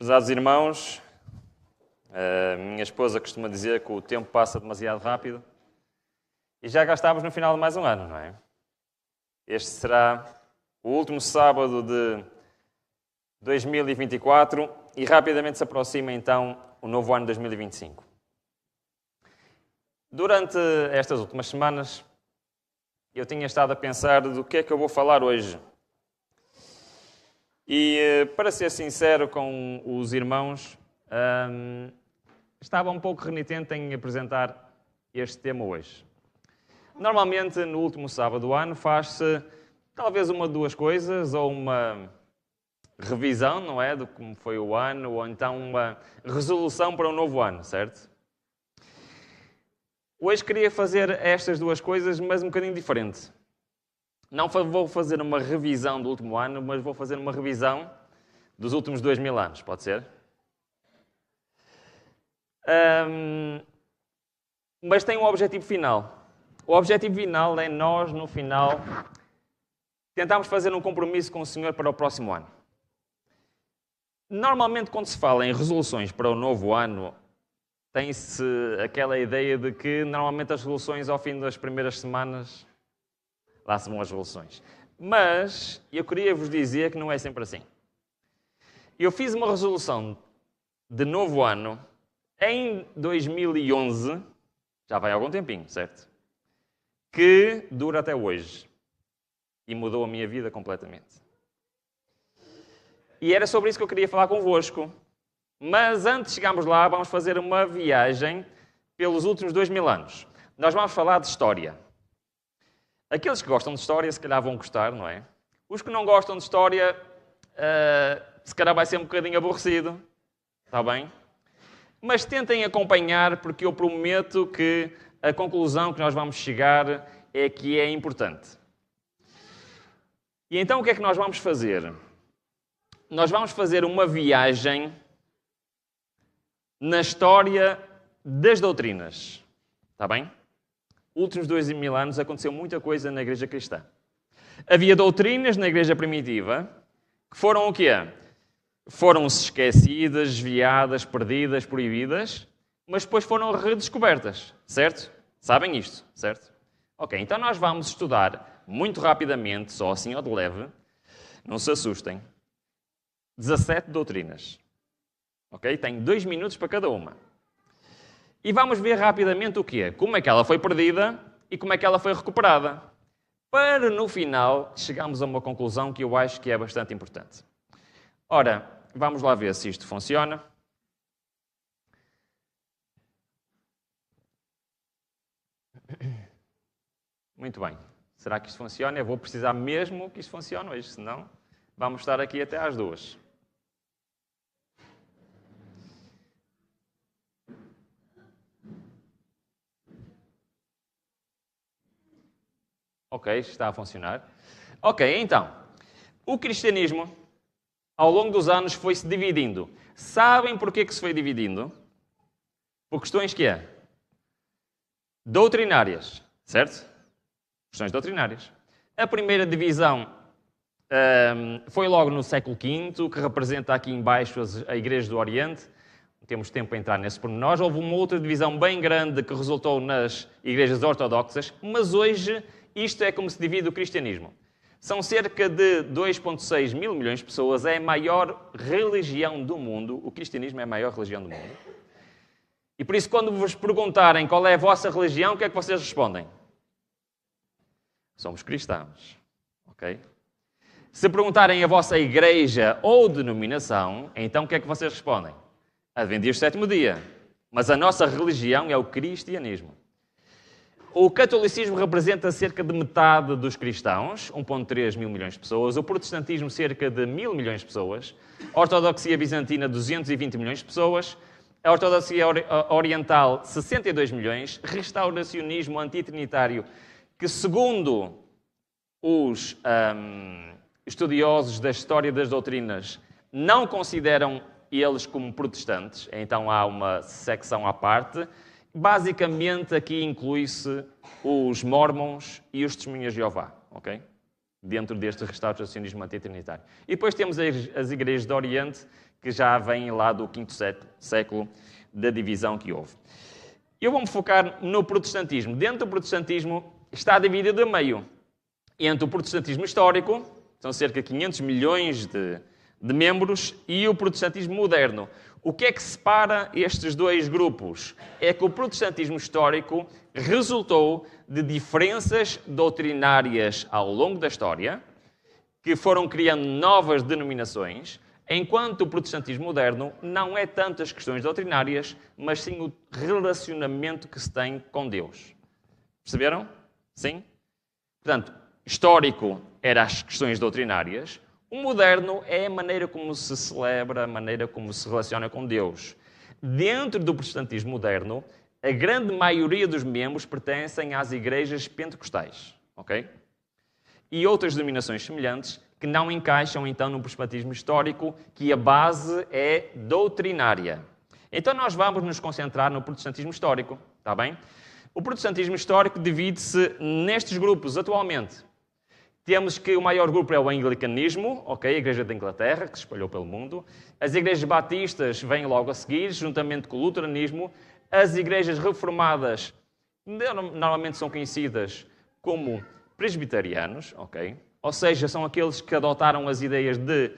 Prezados irmãos, a minha esposa costuma dizer que o tempo passa demasiado rápido e já cá estamos no final de mais um ano, não é? Este será o último sábado de 2024 e rapidamente se aproxima então o novo ano de 2025. Durante estas últimas semanas eu tinha estado a pensar do que é que eu vou falar hoje. E, para ser sincero com os irmãos, estava um pouco renitente em apresentar este tema hoje. Normalmente, no último sábado do ano, faz-se talvez uma de duas coisas, ou uma revisão, não é, de como foi o ano, ou então uma resolução para um novo ano, certo? Hoje queria fazer estas duas coisas, mas um bocadinho diferente. Não vou fazer uma revisão do último ano, mas vou fazer uma revisão dos últimos 2000 anos, pode ser? Mas tem um objetivo final. O objetivo final é nós, no final, tentarmos fazer um compromisso com o Senhor para o próximo ano. Normalmente, quando se fala em resoluções para o novo ano, tem-se aquela ideia de que, normalmente, as resoluções, ao fim das primeiras semanas, lá se vão as resoluções. Mas eu queria vos dizer que não é sempre assim. Eu fiz uma resolução de novo ano em 2011, já vai há algum tempinho, certo? Que dura até hoje. E mudou a minha vida completamente. E era sobre isso que eu queria falar convosco. Mas antes de chegarmos lá, vamos fazer uma viagem pelos últimos 2000 anos. Nós vamos falar de história. Aqueles que gostam de história, se calhar vão gostar, não é? Os que não gostam de história, se calhar vai ser um bocadinho aborrecido. Está bem? Mas tentem acompanhar, porque eu prometo que a conclusão que nós vamos chegar é que é importante. E então o que é que nós vamos fazer? Nós vamos fazer uma viagem na história das doutrinas. Está bem? Últimos 2000 anos aconteceu muita coisa na igreja cristã. Havia doutrinas na igreja primitiva que foram o quê? Foram-se esquecidas, desviadas, perdidas, proibidas, mas depois foram redescobertas, certo? Sabem isto, certo? Ok, então nós vamos estudar muito rapidamente, só assim ao de leve, não se assustem, 17 doutrinas. Ok? Tenho 2 minutos para cada uma. E vamos ver rapidamente o quê? Como é que ela foi perdida e como é que ela foi recuperada. Para, no final, chegarmos a uma conclusão que eu acho que é bastante importante. Ora, vamos lá ver se isto funciona. Muito bem. Será que isto funciona? Eu vou precisar mesmo que isto funcione hoje, senão vamos estar aqui até às 2. Ok, está a funcionar. Ok, então, o cristianismo, ao longo dos anos, foi-se dividindo. Sabem porquê que se foi dividindo? Por questões que é? Doutrinárias, certo? Questões doutrinárias. A primeira divisão foi logo no século V, que representa aqui embaixo a Igreja do Oriente. Não temos tempo para entrar nesse pormenor. Houve uma outra divisão bem grande que resultou nas igrejas ortodoxas, mas hoje isto é como se divide o cristianismo. São cerca de 2,6 mil milhões de pessoas, é a maior religião do mundo. O cristianismo é a maior religião do mundo. E por isso, quando vos perguntarem qual é a vossa religião, o que é que vocês respondem? Somos cristãos. Ok? Se perguntarem a vossa igreja ou denominação, então o que é que vocês respondem? Adventistas do sétimo dia. Mas a nossa religião é o cristianismo. O catolicismo representa cerca de metade dos cristãos, 1,3 mil milhões de pessoas. O protestantismo, cerca de 1.000 milhões de pessoas. A ortodoxia bizantina, 220 milhões de pessoas. A ortodoxia oriental, 62 milhões. Restauracionismo antitrinitário, que segundo os estudiosos da história das doutrinas, não consideram eles como protestantes. Então há uma secção à parte. Basicamente, aqui inclui-se os Mormons e os Testemunhas de Jeová, ok? dentro deste restauracionismo antitrinitário. E depois temos as igrejas do Oriente, que já vêm lá do V século, da divisão que houve. Eu vou-me focar no protestantismo. Dentro do protestantismo está dividido a meio entre o protestantismo histórico, são cerca de 500 milhões de membros, e o protestantismo moderno. O que é que separa estes dois grupos? É que o protestantismo histórico resultou de diferenças doutrinárias ao longo da história, que foram criando novas denominações, enquanto o protestantismo moderno não é tanto as questões doutrinárias, mas sim o relacionamento que se tem com Deus. Perceberam? Sim? Portanto, histórico eram as questões doutrinárias, o moderno é a maneira como se celebra, a maneira como se relaciona com Deus. Dentro do protestantismo moderno, a grande maioria dos membros pertencem às igrejas pentecostais, ok? E outras denominações semelhantes que não encaixam, então, no protestantismo histórico, que a base é doutrinária. Então, nós vamos nos concentrar no protestantismo histórico, está bem? O protestantismo histórico divide-se nestes grupos, atualmente. Temos que o maior grupo é o anglicanismo, ok? A Igreja da Inglaterra, que se espalhou pelo mundo. As igrejas batistas vêm logo a seguir, juntamente com o luteranismo. As igrejas reformadas normalmente são conhecidas como presbiterianos, ok? Ou seja, são aqueles que adotaram as ideias de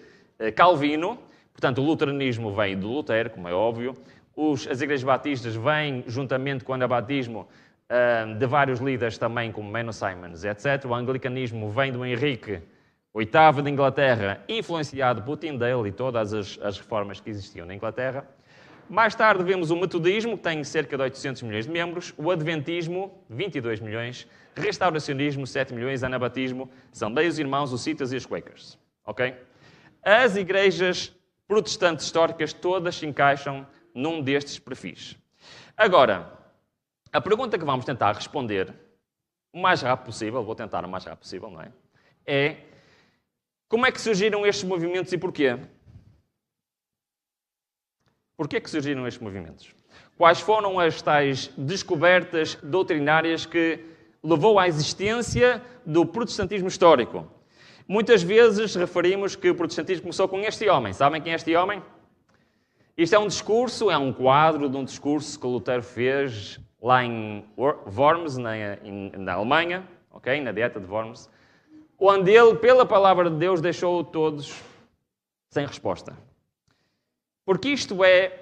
Calvino. Portanto, o luteranismo vem do Lutero, como é óbvio. As igrejas batistas vêm, juntamente com o anabatismo, de vários líderes também, como Menno Simons, etc. O anglicanismo vem do Henrique VIII de Inglaterra, influenciado por Tyndale e todas as reformas que existiam na Inglaterra. Mais tarde vemos o metodismo, que tem cerca de 800 milhões de membros, o adventismo, 22 milhões, restauracionismo, 7 milhões, anabatismo, são daí os irmãos, os citas e os quakers. Ok? As igrejas protestantes históricas todas se encaixam num destes perfis. Agora, a pergunta que vamos tentar responder o mais rápido possível, vou tentar o mais rápido possível, não é? É, como é que surgiram estes movimentos e porquê? Porquê que surgiram estes movimentos? Quais foram as tais descobertas doutrinárias que levou à existência do protestantismo histórico? Muitas vezes referimos que o protestantismo começou com este homem. Sabem quem é este homem? Isto é um discurso, é um quadro de um discurso que Lutero fez lá em Worms, na Alemanha, okay? Na Dieta de Worms, onde ele, pela palavra de Deus, deixou todos sem resposta. Porque isto é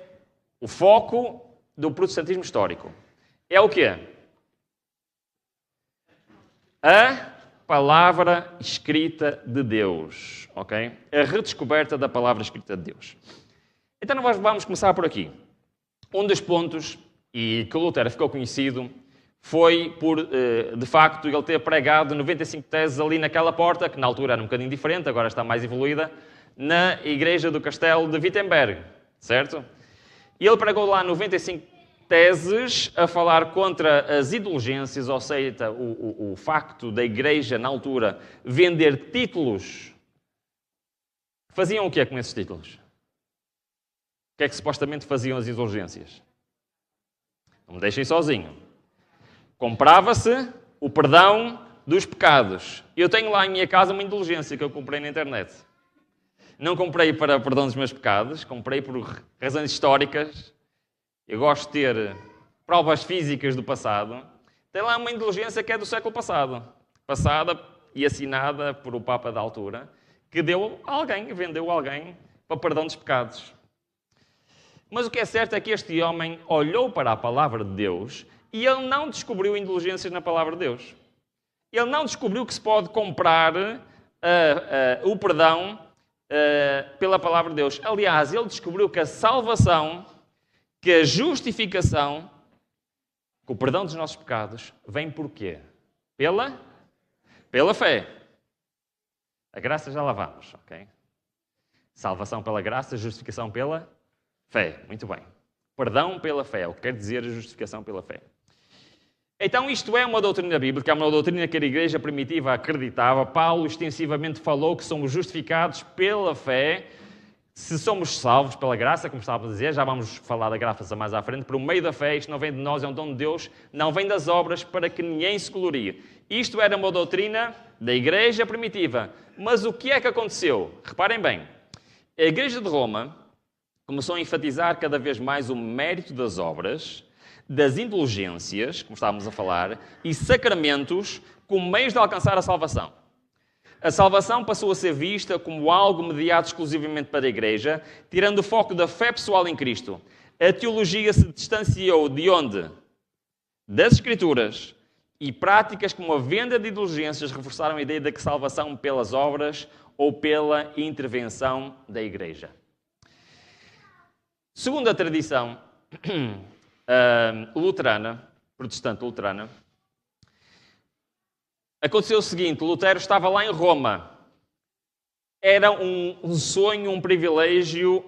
o foco do protestantismo histórico. É o quê? A palavra escrita de Deus, ok? A redescoberta da palavra escrita de Deus. Então nós vamos começar por aqui. Um dos pontos, e que Lutero ficou conhecido, foi por, de facto, ele ter pregado 95 teses ali naquela porta, que na altura era um bocadinho diferente, agora está mais evoluída, na igreja do castelo de Wittenberg, certo? E ele pregou lá 95 teses a falar contra as indulgências, ou seja, o facto da igreja, na altura, vender títulos. Faziam o que é com esses títulos? O que é que supostamente faziam as indulgências? Não me deixem sozinho. Comprava-se o perdão dos pecados. Eu tenho lá em minha casa uma indulgência que eu comprei na internet. Não comprei para perdão dos meus pecados, comprei por razões históricas. Eu gosto de ter provas físicas do passado. Tem lá uma indulgência que é do século passado. Passada e assinada por o Papa da altura, que deu a alguém, vendeu a alguém para perdão dos pecados. Mas o que é certo é que este homem olhou para a palavra de Deus e ele não descobriu indulgências na palavra de Deus. Ele não descobriu que se pode comprar o perdão pela palavra de Deus. Aliás, ele descobriu que a salvação, que a justificação, que o perdão dos nossos pecados, vem por quê? Pela fé. A graça já lá vamos, ok? Salvação pela graça, justificação pela fé. Muito bem. Perdão pela fé, é o que quer dizer a justificação pela fé. Então isto é uma doutrina bíblica, é uma doutrina que a igreja primitiva acreditava. Paulo extensivamente falou que somos justificados pela fé, Se somos salvos pela graça, como estava a dizer, já vamos falar da graça mais à frente, por meio da fé, isto não vem de nós, é um dom de Deus, não vem das obras para que ninguém se glorie. Isto era uma doutrina da igreja primitiva. Mas o que é que aconteceu? Reparem bem, a igreja de Roma começou a enfatizar cada vez mais o mérito das obras, das indulgências, como estávamos a falar, e sacramentos como meios de alcançar a salvação. A salvação passou a ser vista como algo mediado exclusivamente para a igreja, tirando o foco da fé pessoal em Cristo. A teologia se distanciou de onde? Das Escrituras. E práticas como a venda de indulgências reforçaram a ideia de que salvação pelas obras ou pela intervenção da igreja. Segundo a tradição luterana, protestante luterana, aconteceu o seguinte: Lutero estava lá em Roma. Era um sonho, um privilégio,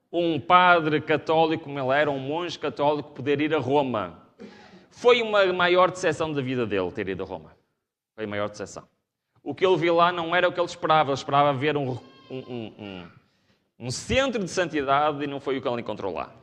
um padre católico, como ele era, um monge católico, poder ir a Roma. Foi uma maior decepção da vida dele ter ido a Roma. Foi a maior decepção. O que ele viu lá não era o que ele esperava. Ele esperava ver um centro de santidade e não foi o que ele encontrou lá.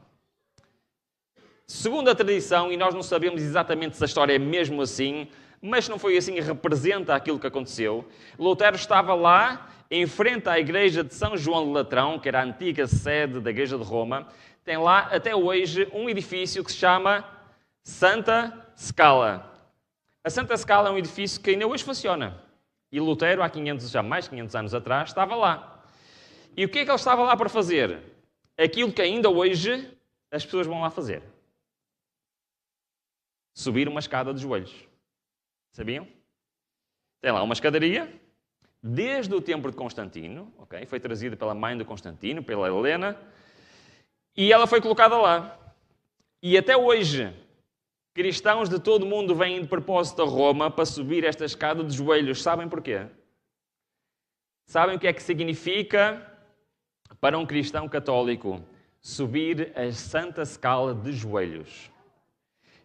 Segundo a tradição, e nós não sabemos exatamente se a história é mesmo assim, mas não foi assim, representa aquilo que aconteceu. Lutero estava lá, em frente à igreja de São João de Latrão, que era a antiga sede da igreja de Roma. Tem lá, até hoje, um edifício que se chama Santa Scala. A Santa Scala é um edifício que ainda hoje funciona. E Lutero, há mais de 500 anos atrás, estava lá. E o que é que ele estava lá para fazer? Aquilo que ainda hoje as pessoas vão lá fazer. Subir uma escada de joelhos. Sabiam? Tem lá uma escadaria, desde o tempo de Constantino, okay? Foi trazida pela mãe de Constantino, pela Helena, e ela foi colocada lá. E até hoje, cristãos de todo o mundo vêm de propósito a Roma para subir esta escada de joelhos. Sabem porquê? Sabem o que é que significa para um cristão católico subir a Santa Scala de joelhos?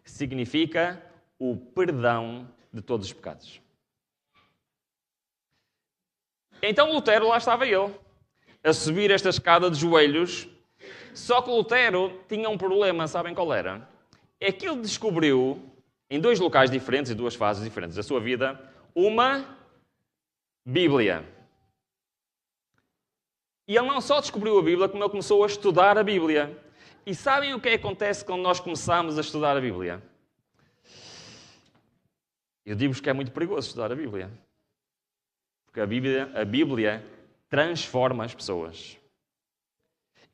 Significa o perdão de todos os pecados. Então Lutero, lá estava ele, a subir esta escada de joelhos. Só que Lutero tinha um problema, sabem qual era? É que ele descobriu, em dois locais diferentes, em duas fases diferentes da sua vida, uma Bíblia. E ele não só descobriu a Bíblia, como ele começou a estudar a Bíblia. E sabem o que acontece quando nós começamos a estudar a Bíblia? Eu digo-vos que é muito perigoso estudar a Bíblia. Porque a Bíblia transforma as pessoas.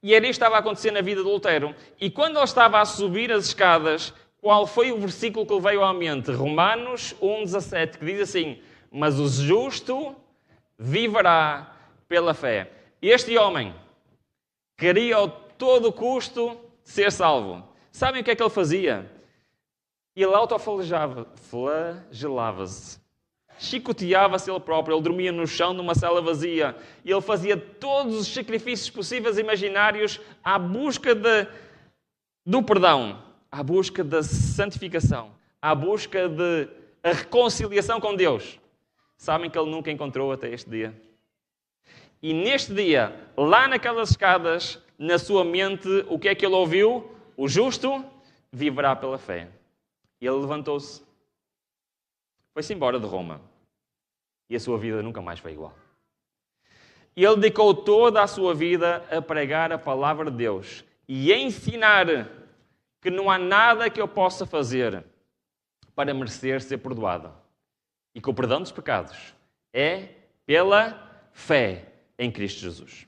E era isto que estava a acontecer na vida de Lutero. E quando ele estava a subir as escadas, qual foi o versículo que lhe veio à mente? Romanos 1,17, que diz assim: mas o justo viverá pela fé. Este homem queria a todo custo ser salvo. Sabem o que é que ele fazia? Ele autoflagelava-se. Chicoteava-se ele próprio. Ele dormia no chão numa cela vazia. E ele fazia todos os sacrifícios possíveis e imaginários à busca do perdão, à busca da santificação, à busca de a reconciliação com Deus. Sabem que ele nunca encontrou até este dia. E neste dia, lá naquelas escadas, na sua mente, o que é que ele ouviu? O justo viverá pela fé. E ele levantou-se. Foi-se embora de Roma. E a sua vida nunca mais foi igual. E ele dedicou toda a sua vida a pregar a palavra de Deus e a ensinar que não há nada que eu possa fazer para merecer ser perdoado. E que o perdão dos pecados é pela fé em Cristo Jesus.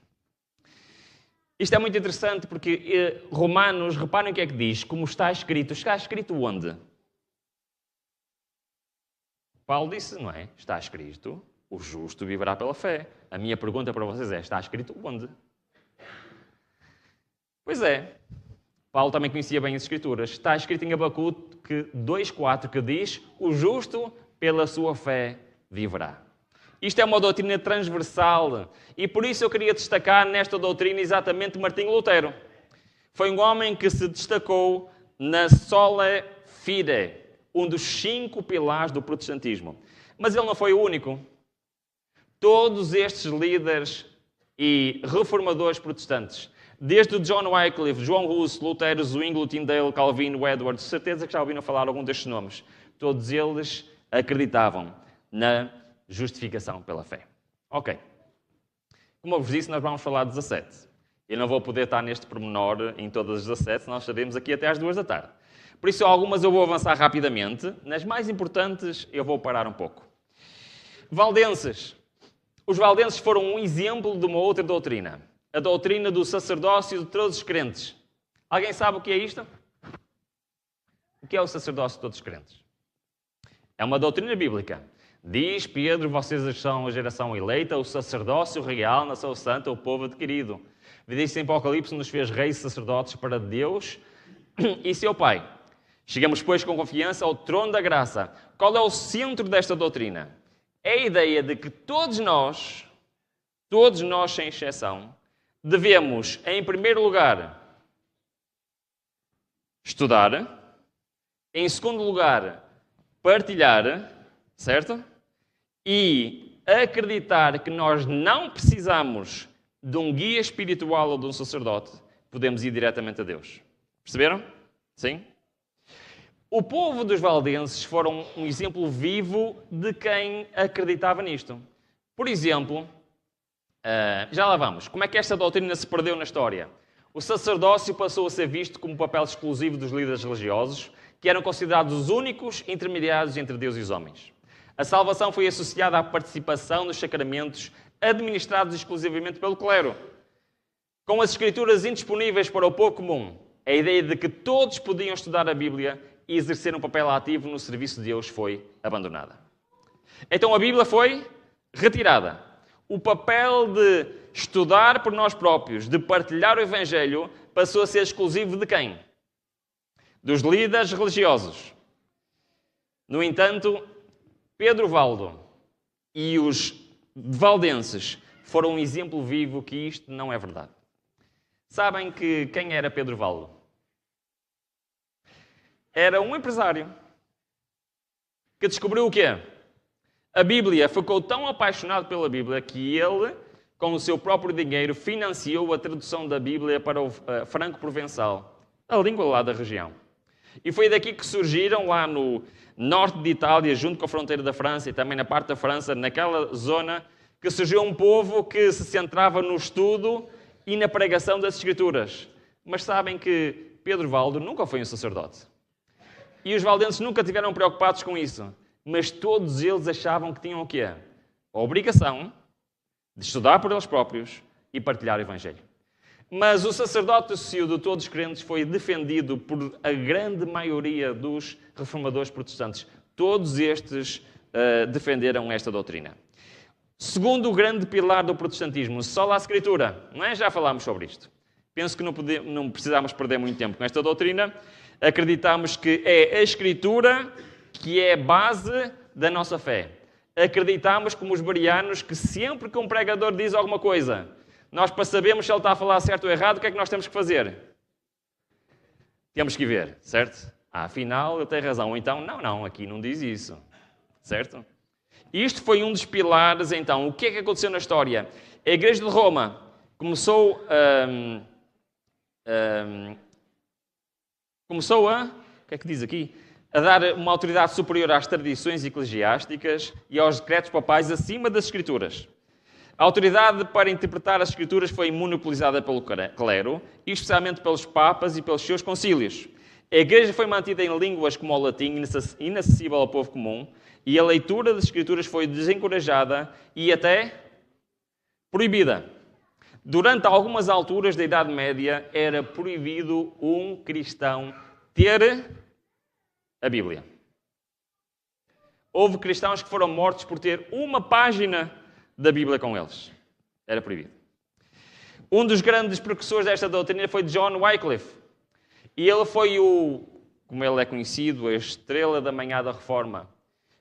Isto é muito interessante porque Romanos, reparem o que é que diz, como está escrito. Está escrito onde? Paulo disse, não é? Está escrito, o justo viverá pela fé. A minha pergunta para vocês é, está escrito onde? Pois é, Paulo também conhecia bem as Escrituras. Está escrito em Abacuque 2,4 que diz, o justo pela sua fé viverá. Isto é uma doutrina transversal e por isso eu queria destacar nesta doutrina exatamente Martinho Lutero. Foi um homem que se destacou na sola fide, um dos 5 pilares do protestantismo. Mas ele não foi o único. Todos estes líderes e reformadores protestantes. Desde o John Wycliffe, João Hus, Lutero, Zwingli, Tyndale, Calvino, Edwards, certeza que já ouviram falar algum destes nomes. Todos eles acreditavam na justificação pela fé. Ok. Como eu vos disse, nós vamos falar de 17. Eu não vou poder estar neste pormenor em todas as 17, nós estaremos aqui até às 2 da tarde. Por isso, algumas eu vou avançar rapidamente. Nas mais importantes, eu vou parar um pouco. Valdenses. Os valdenses foram um exemplo de uma outra doutrina. A doutrina do sacerdócio de todos os crentes. Alguém sabe o que é isto? O que é o sacerdócio de todos os crentes? É uma doutrina bíblica. Diz Pedro, vocês são a geração eleita, o sacerdócio real, nação santa, o povo adquirido. Diz-se em Apocalipse, nos fez reis e sacerdotes para Deus e seu Pai. Chegamos, pois, com confiança ao trono da graça. Qual é o centro desta doutrina? É a ideia de que todos nós, sem exceção, devemos, em primeiro lugar, estudar, em segundo lugar, partilhar, certo? E acreditar que nós não precisamos de um guia espiritual ou de um sacerdote, podemos ir diretamente a Deus. Perceberam? Sim? O povo dos valdenses foram um exemplo vivo de quem acreditava nisto. Por exemplo, já lá vamos. Como é que esta doutrina se perdeu na história? O sacerdócio passou a ser visto como papel exclusivo dos líderes religiosos, que eram considerados os únicos intermediários entre Deus e os homens. A salvação foi associada à participação nos sacramentos administrados exclusivamente pelo clero. Com as escrituras indisponíveis para o povo comum, a ideia de que todos podiam estudar a Bíblia e exercer um papel ativo no serviço de Deus foi abandonada. Então a Bíblia foi retirada. O papel de estudar por nós próprios, de partilhar o Evangelho, passou a ser exclusivo de quem? Dos líderes religiosos. No entanto, Pedro Valdo e os valdenses foram um exemplo vivo que isto não é verdade. Sabem que quem era Pedro Valdo? Era um empresário que descobriu o quê? A Bíblia. Ficou tão apaixonado pela Bíblia que ele, com o seu próprio dinheiro, financiou a tradução da Bíblia para o franco-provençal, a língua lá da região. E foi daqui que surgiram, lá no norte de Itália, junto com a fronteira da França e também na parte da França, naquela zona, que surgiu um povo que se centrava no estudo e na pregação das Escrituras. Mas sabem que Pedro Valdo nunca foi um sacerdote. E os valdenses nunca estiveram preocupados com isso. Mas todos eles achavam que tinham o quê? A obrigação de estudar por eles próprios e partilhar o Evangelho. Mas o sacerdócio de todos os crentes foi defendido por a grande maioria dos reformadores protestantes. Todos estes defenderam esta doutrina. Segundo o grande pilar do protestantismo, só a Escritura. Não é? Já falámos sobre isto. Penso que não precisamos perder muito tempo com esta doutrina. Acreditamos que é a Escritura que é a base da nossa fé. Acreditamos, como os bereanos, que sempre que um pregador diz alguma coisa, nós, para sabermos se ele está a falar certo ou errado, o que é que nós temos que fazer? Temos que ver, certo? Afinal, ele tem razão. Ou então, não, aqui não diz isso. Certo? Isto foi um dos pilares, então. O que é que aconteceu na história? A Igreja de Roma começou a... O que é que diz aqui? A dar uma autoridade superior às tradições eclesiásticas e aos decretos papais acima das Escrituras. A autoridade para interpretar as Escrituras foi monopolizada pelo clero, e especialmente pelos papas e pelos seus concílios. A Igreja foi mantida em línguas como o latim, inacessível ao povo comum, e a leitura das Escrituras foi desencorajada e até proibida. Durante algumas alturas da Idade Média, era proibido um cristão ter a Bíblia. Houve cristãos que foram mortos por ter uma página da Bíblia com eles. Era proibido. Um dos grandes precursores desta doutrina foi John Wycliffe. E ele foi como ele é conhecido, a estrela da manhã da Reforma.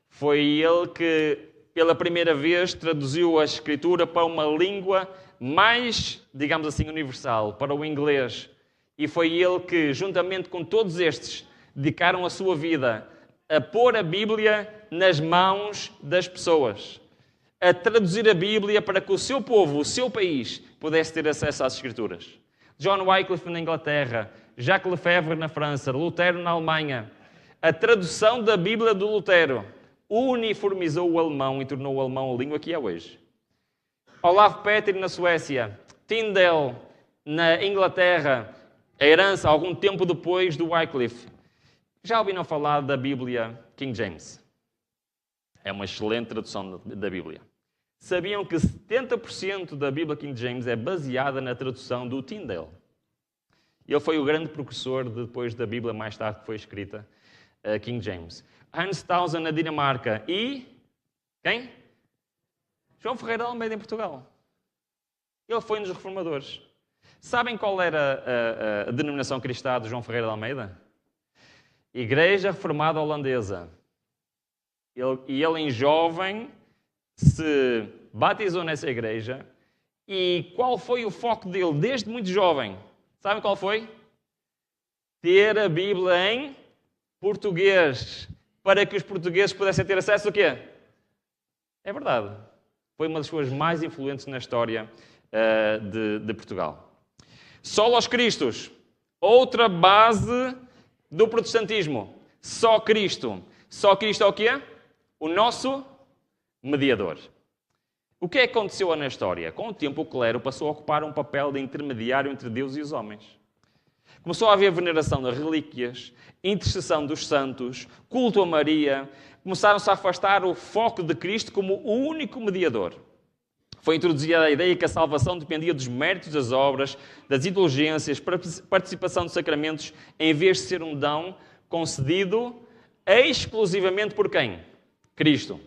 Foi ele que, pela primeira vez, traduziu a Escritura para uma língua mais, digamos assim, universal, para o inglês. E foi ele que, juntamente com todos estes, dedicaram a sua vida a pôr a Bíblia nas mãos das pessoas. A traduzir a Bíblia para que o seu povo, o seu país, pudesse ter acesso às Escrituras. John Wycliffe na Inglaterra, Jacques Lefebvre na França, Lutero na Alemanha. A tradução da Bíblia do Lutero uniformizou o alemão e tornou o alemão a língua que é hoje. Olav Petri na Suécia, Tyndale na Inglaterra, a herança algum tempo depois do Wycliffe. Já ouviram falar da Bíblia King James? É uma excelente tradução da Bíblia. Sabiam que 70% da Bíblia King James é baseada na tradução do Tyndale? Ele foi o grande precursor depois da Bíblia mais tarde que foi escrita, King James. Hans Townsend na Dinamarca e... quem? João Ferreira de Almeida em Portugal. Ele foi um dos reformadores. Sabem qual era a denominação cristã de João Ferreira de Almeida? Igreja Reformada Holandesa. Ele em jovem se batizou nessa igreja. E qual foi o foco dele desde muito jovem? Sabem qual foi? Ter a Bíblia em português, para que os portugueses pudessem ter acesso a quê? É verdade. Foi uma das pessoas mais influentes na história de Portugal. Solos Cristos, outra base do protestantismo. Só Cristo. Só Cristo é o quê? O nosso mediador. O que é que aconteceu na história? Com o tempo, o clero passou a ocupar um papel de intermediário entre Deus e os homens. Começou a haver veneração das relíquias, intercessão dos santos, culto a Maria. Começaram-se a afastar o foco de Cristo como o único mediador. Foi introduzida a ideia que a salvação dependia dos méritos das obras, das indulgências, participação dos sacramentos, em vez de ser um dom concedido exclusivamente por quem? Cristo.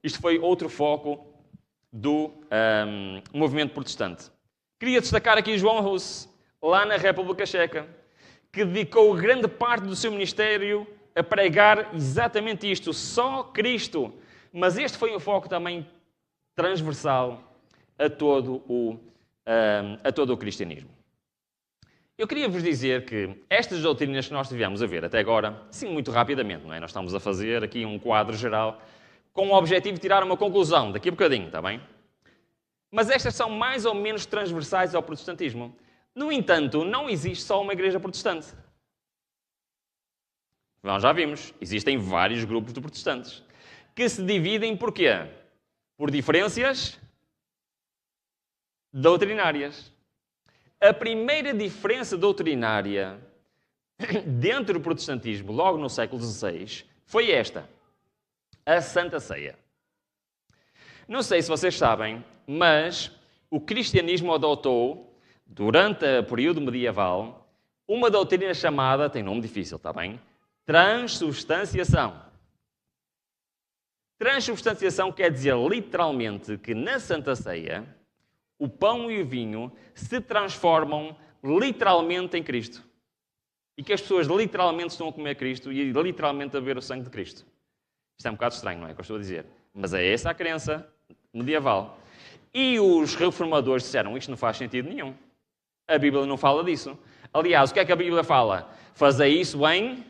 Isto foi outro foco do movimento protestante. Queria destacar aqui João Hus, lá na República Checa, que dedicou grande parte do seu ministério a pregar exatamente isto, só Cristo. Mas este foi um foco também transversal a todo o cristianismo. Eu queria vos dizer que estas doutrinas que nós tivemos a ver até agora, sim, muito rapidamente, não é? Nós estamos a fazer aqui um quadro geral com o objetivo de tirar uma conclusão, daqui a bocadinho, está bem? Mas estas são mais ou menos transversais ao protestantismo. No entanto, não existe só uma igreja protestante. Nós já vimos, existem vários grupos de protestantes que se dividem por quê? Por diferenças doutrinárias. A primeira diferença doutrinária dentro do protestantismo, logo no século XVI, foi esta: a Santa Ceia. Não sei se vocês sabem, mas o cristianismo adotou, durante o período medieval, uma doutrina chamada, tem nome difícil, está bem? Transubstanciação. Transubstanciação quer dizer literalmente que na Santa Ceia o pão e o vinho se transformam literalmente em Cristo. E que as pessoas literalmente estão a comer Cristo e literalmente a beber o sangue de Cristo. Isto é um bocado estranho, não é o que eu estou a dizer? Mas é essa a crença medieval. E os reformadores disseram, isto não faz sentido nenhum. A Bíblia não fala disso. Aliás, o que é que a Bíblia fala? Fazei isso em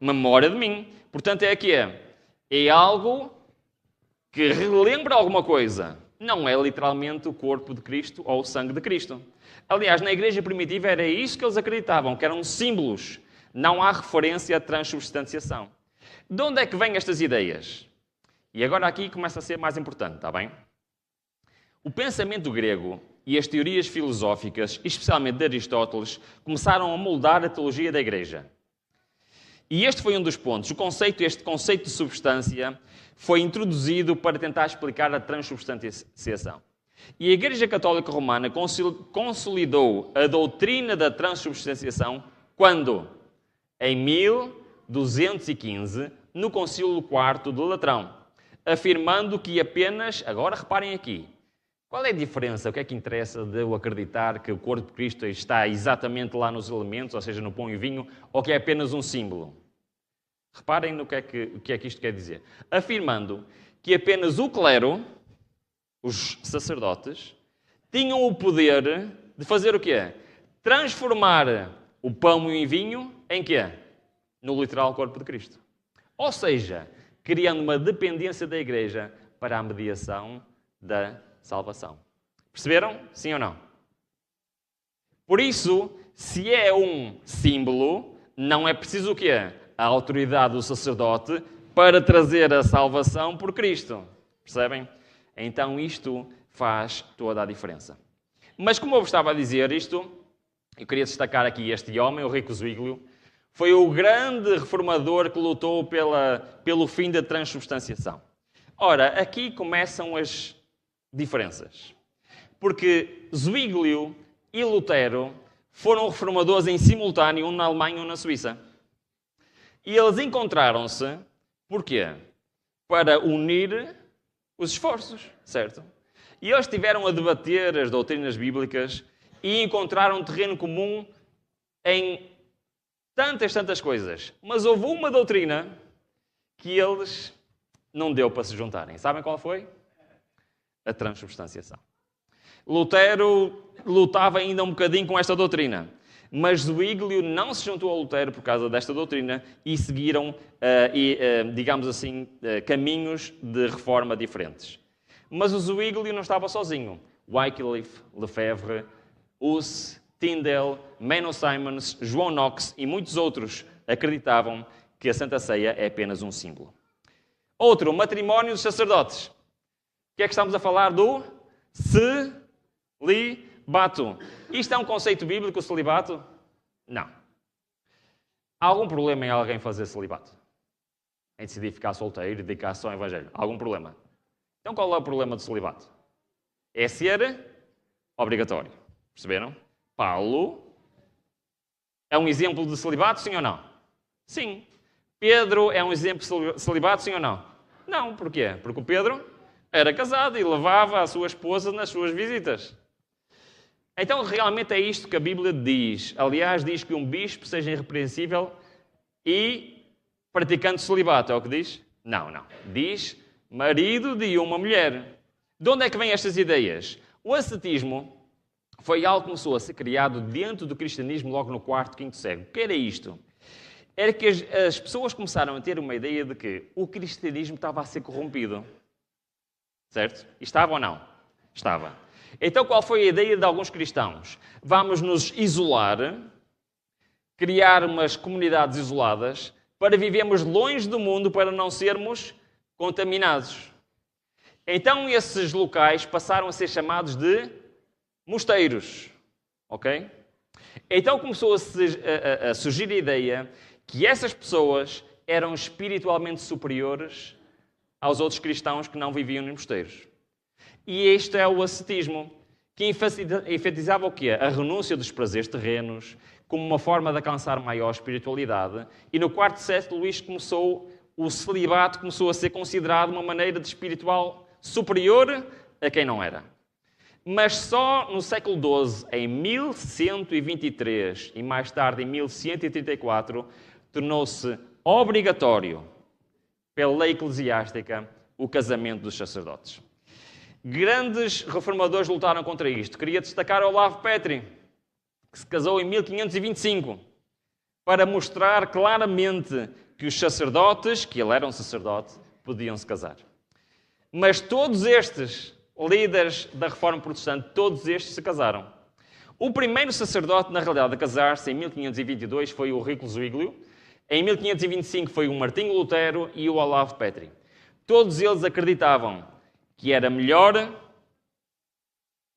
memória de mim. Portanto, é que é algo que relembra alguma coisa. Não é literalmente o corpo de Cristo ou o sangue de Cristo. Aliás, na igreja primitiva era isso que eles acreditavam, que eram símbolos. Não há referência à transubstanciação. De onde é que vêm estas ideias? E agora aqui começa a ser mais importante, está bem? O pensamento grego e as teorias filosóficas, especialmente de Aristóteles, começaram a moldar a teologia da igreja. E este foi um dos pontos. Este conceito de substância foi introduzido para tentar explicar a transubstanciação. E a Igreja Católica Romana consolidou a doutrina da transubstanciação quando? Em 1215, no Concílio IV de Latrão, afirmando que apenas, agora reparem aqui, qual é a diferença? O que é que interessa de eu acreditar que o corpo de Cristo está exatamente lá nos elementos, ou seja, no pão e vinho, ou que é apenas um símbolo? Reparem no que é que isto quer dizer. Afirmando que apenas o clero, os sacerdotes, tinham o poder de fazer o quê? Transformar o pão e o vinho em quê? No literal corpo de Cristo. Ou seja, criando uma dependência da igreja para a mediação da salvação. Perceberam? Sim ou não? Por isso, se é um símbolo, não é preciso o quê? A autoridade do sacerdote para trazer a salvação por Cristo. Percebem? Então isto faz toda a diferença. Mas como eu vos estava a dizer isto, eu queria destacar aqui este homem, o Rico Zwinglio, foi o grande reformador que lutou pelo fim da transubstanciação. Ora, aqui começam as diferenças. Porque Zwinglio e Lutero foram reformadores em simultâneo, um na Alemanha e um na Suíça. E eles encontraram-se, porquê? Para unir os esforços, certo? E eles estiveram a debater as doutrinas bíblicas e encontraram um terreno comum em tantas coisas. Mas houve uma doutrina que eles não deu para se juntarem. Sabem qual foi? A transubstanciação. Lutero lutava ainda um bocadinho com esta doutrina, mas Zwinglio não se juntou a Lutero por causa desta doutrina e seguiram, digamos assim, caminhos de reforma diferentes. Mas o Zwinglio não estava sozinho. Wycliffe, Lefebvre, Hus, Tyndale, Menno Simons, João Knox e muitos outros acreditavam que a Santa Ceia é apenas um símbolo. Outro, o matrimónio dos sacerdotes. O que é que estamos a falar do celibato? Isto é um conceito bíblico, o celibato? Não. Há algum problema em alguém fazer celibato? Em decidir ficar solteiro e dedicar-se ao Evangelho? Há algum problema? Então qual é o problema do celibato? É ser obrigatório. Perceberam? Paulo é um exemplo de celibato, sim ou não? Sim. Pedro é um exemplo de celibato, sim ou não? Não. Porquê? Porque o Pedro era casado e levava a sua esposa nas suas visitas. Então, realmente é isto que a Bíblia diz. Aliás, diz que um bispo seja irrepreensível e praticando celibato. É o que diz? Não. Diz marido de uma mulher. De onde é que vêm estas ideias? O ascetismo foi algo que começou a ser criado dentro do cristianismo logo no quarto, quinto século. O que era isto? Era que as pessoas começaram a ter uma ideia de que o cristianismo estava a ser corrompido. Certo? Estava ou não? Estava. Então qual foi a ideia de alguns cristãos? Vamos nos isolar, criar umas comunidades isoladas para vivermos longe do mundo, para não sermos contaminados. Então esses locais passaram a ser chamados de mosteiros. Ok? Então começou a surgir a ideia que essas pessoas eram espiritualmente superiores aos outros cristãos que não viviam nos mosteiros. E este é o ascetismo, que enfatizava o quê? A renúncia dos prazeres terrenos, como uma forma de alcançar maior espiritualidade. E no quarto século, o celibato começou a ser considerado uma maneira de espiritual superior a quem não era. Mas só no século XII, em 1123 e mais tarde em 1134, tornou-se obrigatório, pela lei eclesiástica, o casamento dos sacerdotes. Grandes reformadores lutaram contra isto. Queria destacar Olavo Petri, que se casou em 1525, para mostrar claramente que os sacerdotes, que ele era um sacerdote, podiam se casar. Mas todos estes líderes da Reforma Protestante, todos estes se casaram. O primeiro sacerdote, na realidade, a casar-se em 1522 foi o Rico Zwinglio. Em 1525 foi o Martinho Lutero e o Olavo Petri. Todos eles acreditavam que era melhor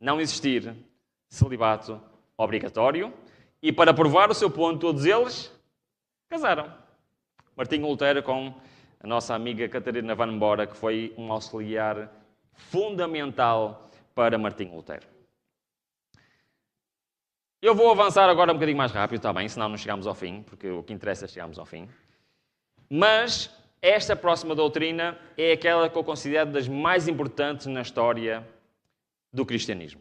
não existir celibato obrigatório e, para provar o seu ponto, todos eles casaram. Martinho Lutero com a nossa amiga Catarina Van Bora, que foi um auxiliar fundamental para Martinho Lutero. Eu vou avançar agora um bocadinho mais rápido, está bem, senão não chegamos ao fim, porque o que interessa é chegarmos ao fim. Mas esta próxima doutrina é aquela que eu considero das mais importantes na história do cristianismo.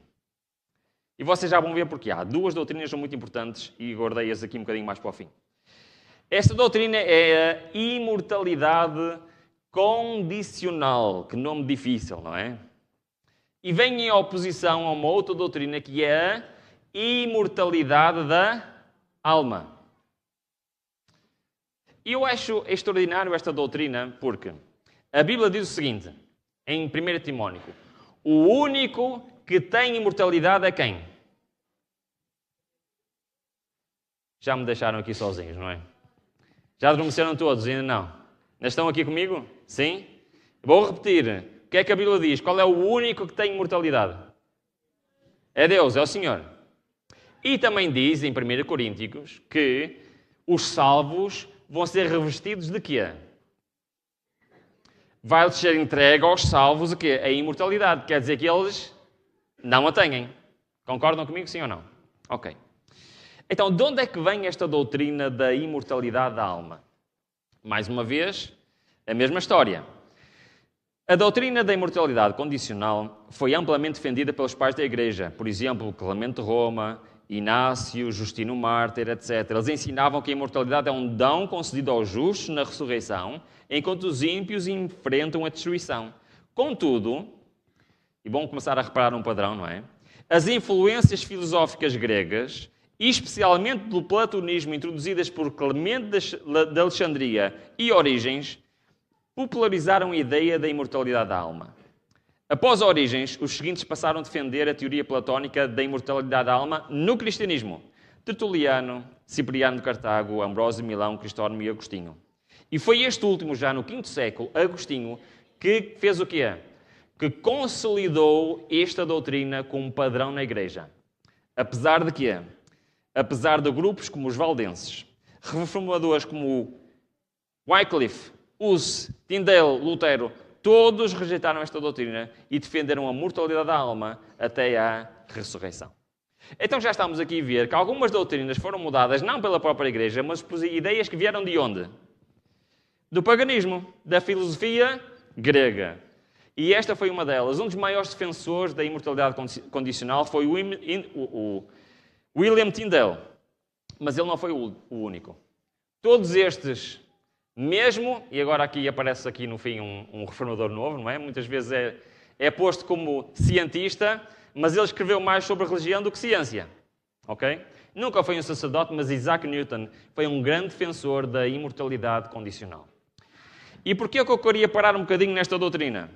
E vocês já vão ver porque há duas doutrinas que são muito importantes e guardei-as aqui um bocadinho mais para o fim. Esta doutrina é a imortalidade condicional. Que nome difícil, não é? E vem em oposição a uma outra doutrina que é a imortalidade da alma. E eu acho extraordinário esta doutrina porque a Bíblia diz o seguinte, em 1 Timóteo: o único que tem imortalidade é quem? Já me deixaram aqui sozinhos, não é? Já adormeceram todos? Ainda não? Ainda estão aqui comigo? Sim? Vou repetir. O que é que a Bíblia diz? Qual é o único que tem imortalidade? É Deus, é o Senhor. E também diz em 1 Coríntios que os salvos vão ser revestidos de quê? Vai-lhes ser entregue aos salvos o quê? A imortalidade. Quer dizer que eles não a têm. Concordam comigo, sim ou não? Ok. Então, de onde é que vem esta doutrina da imortalidade da alma? Mais uma vez, a mesma história. A doutrina da imortalidade condicional foi amplamente defendida pelos pais da Igreja. Por exemplo, Clemente de Roma, Inácio, Justino Mártir, etc. Eles ensinavam que a imortalidade é um dom concedido aos justos na ressurreição, enquanto os ímpios enfrentam a destruição. Contudo, e bom começar a reparar um padrão, não é? As influências filosóficas gregas, especialmente do platonismo introduzidas por Clemente de Alexandria e Orígenes, popularizaram a ideia da imortalidade da alma. Após Orígenes, os seguintes passaram a defender a teoria platónica da imortalidade da alma no cristianismo. Tertuliano, Cipriano de Cartago, Ambrósio de Milão, Cristóstomo e Agostinho. E foi este último, já no V século, Agostinho, que fez o quê? Que consolidou esta doutrina como padrão na Igreja. Apesar de quê? Apesar de grupos como os valdenses, reformadores como Wycliffe, Hus, Tyndale, Lutero, todos rejeitaram esta doutrina e defenderam a mortalidade da alma até à ressurreição. Então já estamos aqui a ver que algumas doutrinas foram mudadas não pela própria Igreja, mas por ideias que vieram de onde? Do paganismo, da filosofia grega. E esta foi uma delas. Um dos maiores defensores da imortalidade condicional foi o William Tyndale. Mas ele não foi o único. Todos estes, mesmo, e agora aqui aparece aqui no fim um reformador novo, não é? Muitas vezes é posto como cientista, mas ele escreveu mais sobre religião do que ciência. Ok? Nunca foi um sacerdote, mas Isaac Newton foi um grande defensor da imortalidade condicional. E porquê é que eu queria parar um bocadinho nesta doutrina?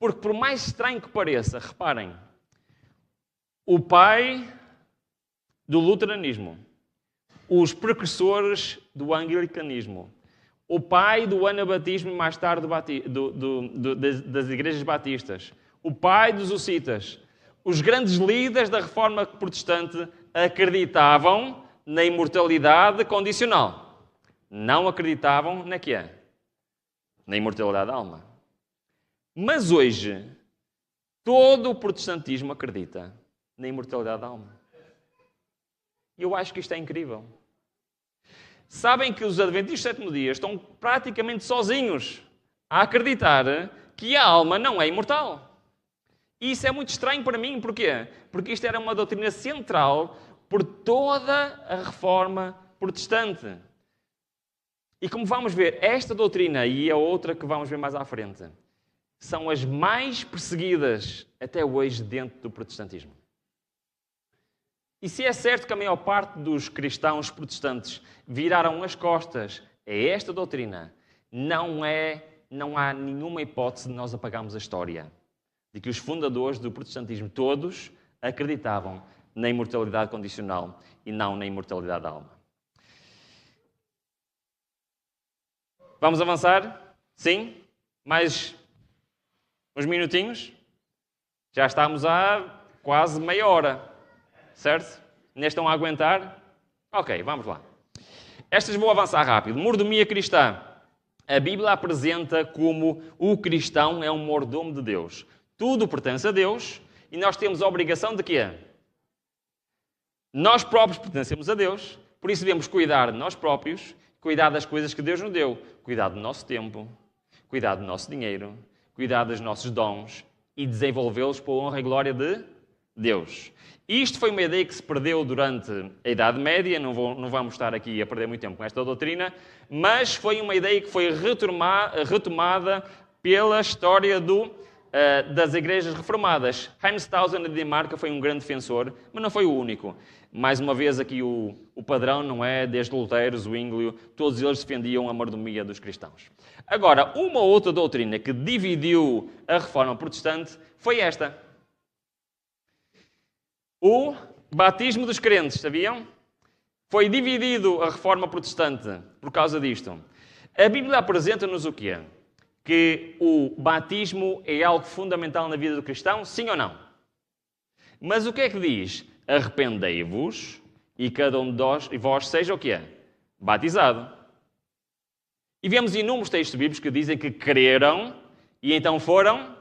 Porque por mais estranho que pareça, reparem, o pai do luteranismo, os precursores do anglicanismo, o pai do anabatismo e mais tarde das igrejas batistas, o pai dos hussitas, os grandes líderes da reforma protestante acreditavam na imortalidade condicional. Não acreditavam na quê? Na imortalidade da alma. Mas hoje, todo o protestantismo acredita na imortalidade da alma. E eu acho que isto é incrível. Sabem que os adventistas do sétimo dia estão praticamente sozinhos a acreditar que a alma não é imortal. E isso é muito estranho para mim. Porquê? Porque isto era uma doutrina central por toda a reforma protestante. E como vamos ver, esta doutrina e a outra que vamos ver mais à frente são as mais perseguidas até hoje dentro do protestantismo. E se é certo que a maior parte dos cristãos protestantes viraram as costas a esta doutrina, não há nenhuma hipótese de nós apagarmos a história de que os fundadores do protestantismo todos acreditavam na imortalidade condicional e não na imortalidade da alma. Vamos avançar? Sim? Mais uns minutinhos? Já estamos há quase meia hora. Certo? Ainda estão a aguentar? Ok, vamos lá. Estas vou avançar rápido. Mordomia cristã. A Bíblia apresenta como o cristão é um mordomo de Deus. Tudo pertence a Deus e nós temos a obrigação de quê? Nós próprios pertencemos a Deus, por isso devemos cuidar de nós próprios, cuidar das coisas que Deus nos deu, cuidar do nosso tempo, cuidar do nosso dinheiro, cuidar dos nossos dons e desenvolvê-los para a honra e glória de Deus. Isto foi uma ideia que se perdeu durante a Idade Média, não vamos estar aqui a perder muito tempo com esta doutrina, mas foi uma ideia que foi retomada pela história do das igrejas reformadas. Heinz Tausen, na Dinamarca, foi um grande defensor, mas não foi o único. Mais uma vez aqui o padrão, não é? Desde Lutero, Zwinglio, todos eles defendiam a mordomia dos cristãos. Agora, uma outra doutrina que dividiu a reforma protestante foi esta. O batismo dos crentes, sabiam? Foi dividido a reforma protestante por causa disto. A Bíblia apresenta-nos o quê? Que o batismo é algo fundamental na vida do cristão, sim ou não? Mas o que é que diz? Arrependei-vos e cada um de vós seja o quê? Batizado. E vemos inúmeros textos bíblicos que dizem que creram e então foram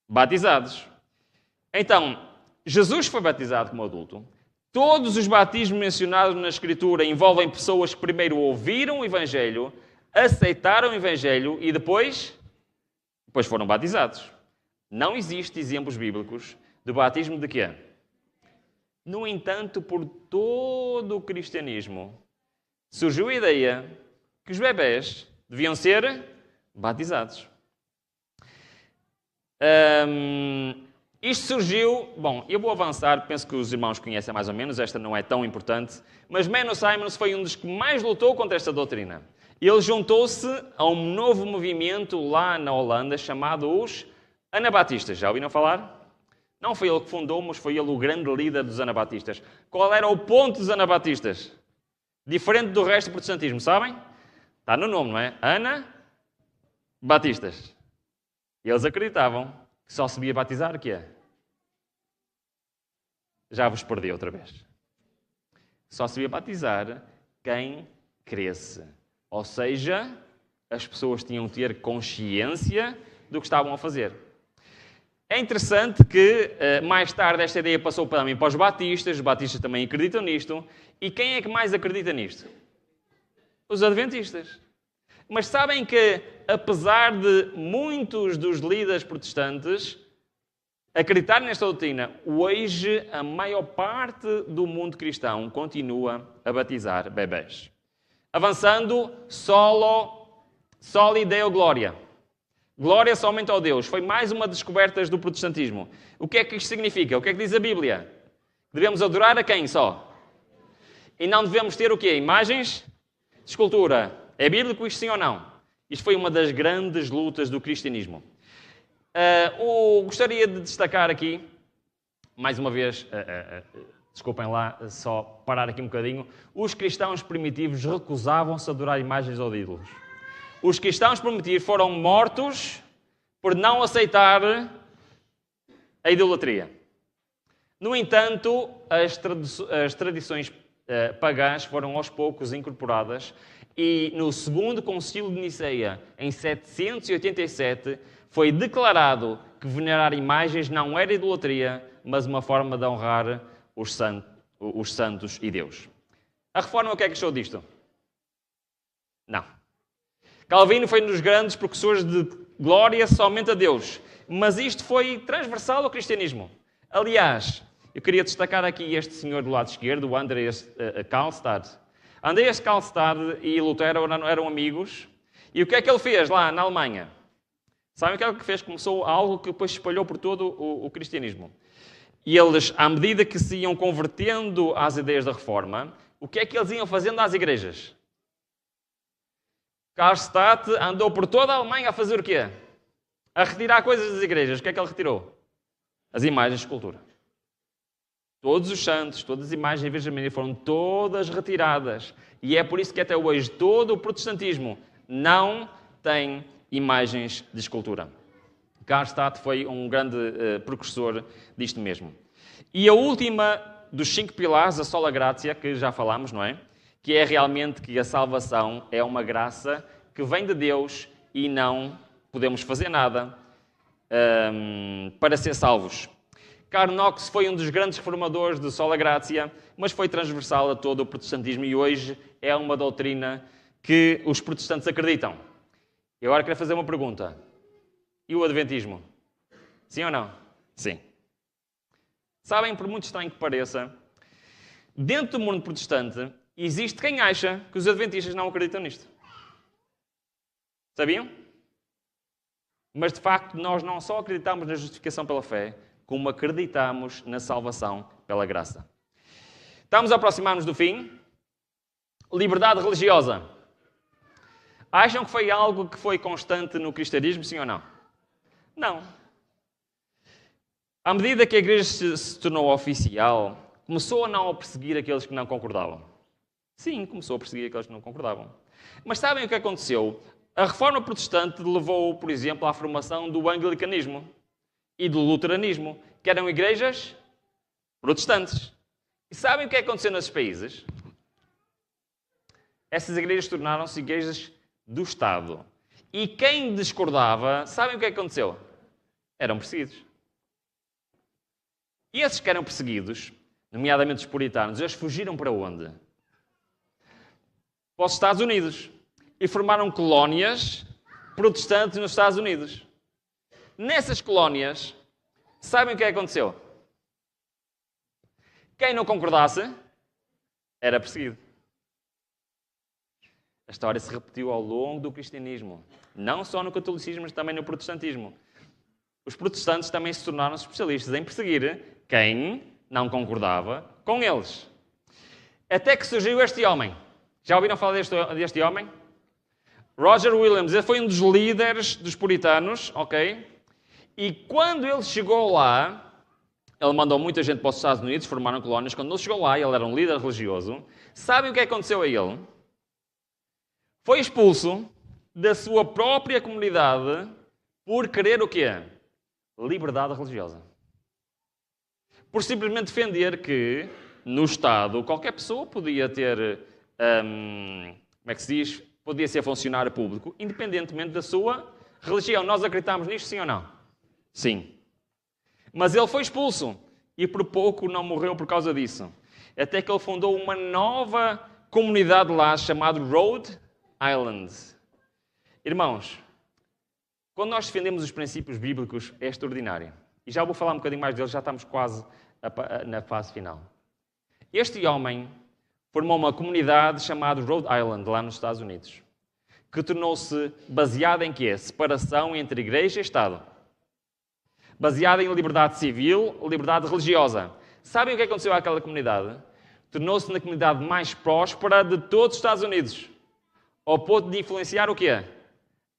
batizados. Então, Jesus foi batizado como adulto. Todos os batismos mencionados na Escritura envolvem pessoas que primeiro ouviram o Evangelho, aceitaram o Evangelho e depois foram batizados. Não existem exemplos bíblicos do batismo de quê? No entanto, por todo o cristianismo, surgiu a ideia que os bebés deviam ser batizados. Isto surgiu... Bom, eu vou avançar, penso que os irmãos conhecem mais ou menos, esta não é tão importante, mas Menno Simons foi um dos que mais lutou contra esta doutrina. Ele juntou-se a um novo movimento lá na Holanda chamado os Anabatistas. Já ouviram falar? Não foi ele que fundou, mas foi ele o grande líder dos Anabatistas. Qual era o ponto dos Anabatistas? Diferente do resto do protestantismo, sabem? Está no nome, não é? Anabatistas. Eles acreditavam que só se devia batizar o quê? Já vos perdi outra vez. Só se devia batizar quem cresce. Ou seja, as pessoas tinham que ter consciência do que estavam a fazer. É interessante que mais tarde esta ideia passou também para os batistas também acreditam nisto. E quem é que mais acredita nisto? Os adventistas. Mas sabem que, apesar de muitos dos líderes protestantes acreditarem nesta doutrina, hoje a maior parte do mundo cristão continua a batizar bebés. Avançando, soli deo gloria. Glória somente ao Deus. Foi mais uma das descobertas do protestantismo. O que é que isto significa? O que é que diz a Bíblia? Devemos adorar a quem só? E não devemos ter o quê? Imagens de escultura. É bíblico isto sim ou não? Isto foi uma das grandes lutas do cristianismo. Gostaria de destacar aqui, mais uma vez, desculpem lá, só parar aqui um bocadinho. Os cristãos primitivos recusavam-se a adorar imagens ou ídolos. Os cristãos primitivos foram mortos por não aceitar a idolatria. No entanto, as tradições pagãs foram aos poucos incorporadas e no segundo concílio de Niceia, em 787, foi declarado que venerar imagens não era idolatria, mas uma forma de honrar os santos e Deus. A Reforma, o que é que achou disto? Não. Calvino foi um dos grandes precursores de glória somente a Deus. Mas isto foi transversal ao cristianismo. Aliás, eu queria destacar aqui este senhor do lado esquerdo, o Andreas Karlstadt. Andreas Karlstadt e Lutero eram amigos. E o que é que ele fez lá na Alemanha? Sabem o que é que fez? Começou algo que depois se espalhou por todo o cristianismo. E eles, à medida que se iam convertendo às ideias da Reforma, o que é que eles iam fazendo às igrejas? Karlstadt andou por toda a Alemanha a fazer o quê? A retirar coisas das igrejas. O que é que ele retirou? As imagens de escultura. Todos os santos, todas as imagens da Virgem Maria foram todas retiradas. E é por isso que até hoje todo o protestantismo não tem imagens de escultura. Karlstadt foi um grande precursor disto mesmo. E a última dos 5 pilares, a sola gratia, que já falámos, não é? Que é realmente que a salvação é uma graça que vem de Deus e não podemos fazer nada para ser salvos. Karl Knox foi um dos grandes reformadores de sola gratia, mas foi transversal a todo o protestantismo e hoje é uma doutrina que os protestantes acreditam. E agora quero fazer uma pergunta. E o adventismo? Sim ou não? Sim. Sabem, por muito estranho que pareça, dentro do mundo protestante existe quem acha que os adventistas não acreditam nisto. Sabiam? Mas, de facto, nós não só acreditamos na justificação pela fé, como acreditamos na salvação pela graça. Estamos a aproximar-nos do fim. Liberdade religiosa. Acham que foi algo que foi constante no cristianismo, sim ou não? Não. À medida que a igreja se tornou oficial, começou a não perseguir aqueles que não concordavam. Sim, começou a perseguir aqueles que não concordavam. Mas sabem o que aconteceu? A reforma protestante levou, por exemplo, à formação do anglicanismo e do luteranismo, que eram igrejas protestantes. E sabem o que aconteceu nesses países? Essas igrejas tornaram-se igrejas do Estado. E quem discordava, sabem o que aconteceu? Eram perseguidos. E esses que eram perseguidos, nomeadamente os puritanos, eles fugiram para onde? Para os Estados Unidos. E formaram colónias protestantes nos Estados Unidos. Nessas colónias, sabem o que aconteceu? Quem não concordasse era perseguido. A história se repetiu ao longo do cristianismo. Não só no catolicismo, mas também no protestantismo. Os protestantes também se tornaram especialistas em perseguir quem não concordava com eles. Até que surgiu este homem. Já ouviram falar deste homem? Roger Williams. Ele foi um dos líderes dos puritanos, ok? E quando ele chegou lá, ele mandou muita gente para os Estados Unidos, formaram colónias. Quando ele chegou lá, ele era um líder religioso. Sabem o que aconteceu a ele? Foi expulso da sua própria comunidade por querer o quê? Liberdade religiosa. Por simplesmente defender que, no Estado, qualquer pessoa podia ter, como é que se diz? Podia ser funcionário público, independentemente da sua religião. Nós acreditamos nisto, sim ou não? Sim. Mas ele foi expulso e por pouco não morreu por causa disso. Até que ele fundou uma nova comunidade lá chamada Rhode Island. Irmãos, quando nós defendemos os princípios bíblicos é extraordinário. E já vou falar um bocadinho mais deles, já estamos quase na fase final. Este homem formou uma comunidade chamada Rhode Island, lá nos Estados Unidos, que tornou-se baseada em quê? Separação entre igreja e Estado. Baseada em liberdade civil, liberdade religiosa. Sabem o que aconteceu àquela comunidade? Tornou-se na comunidade mais próspera de todos os Estados Unidos. Ao ponto de influenciar o quê?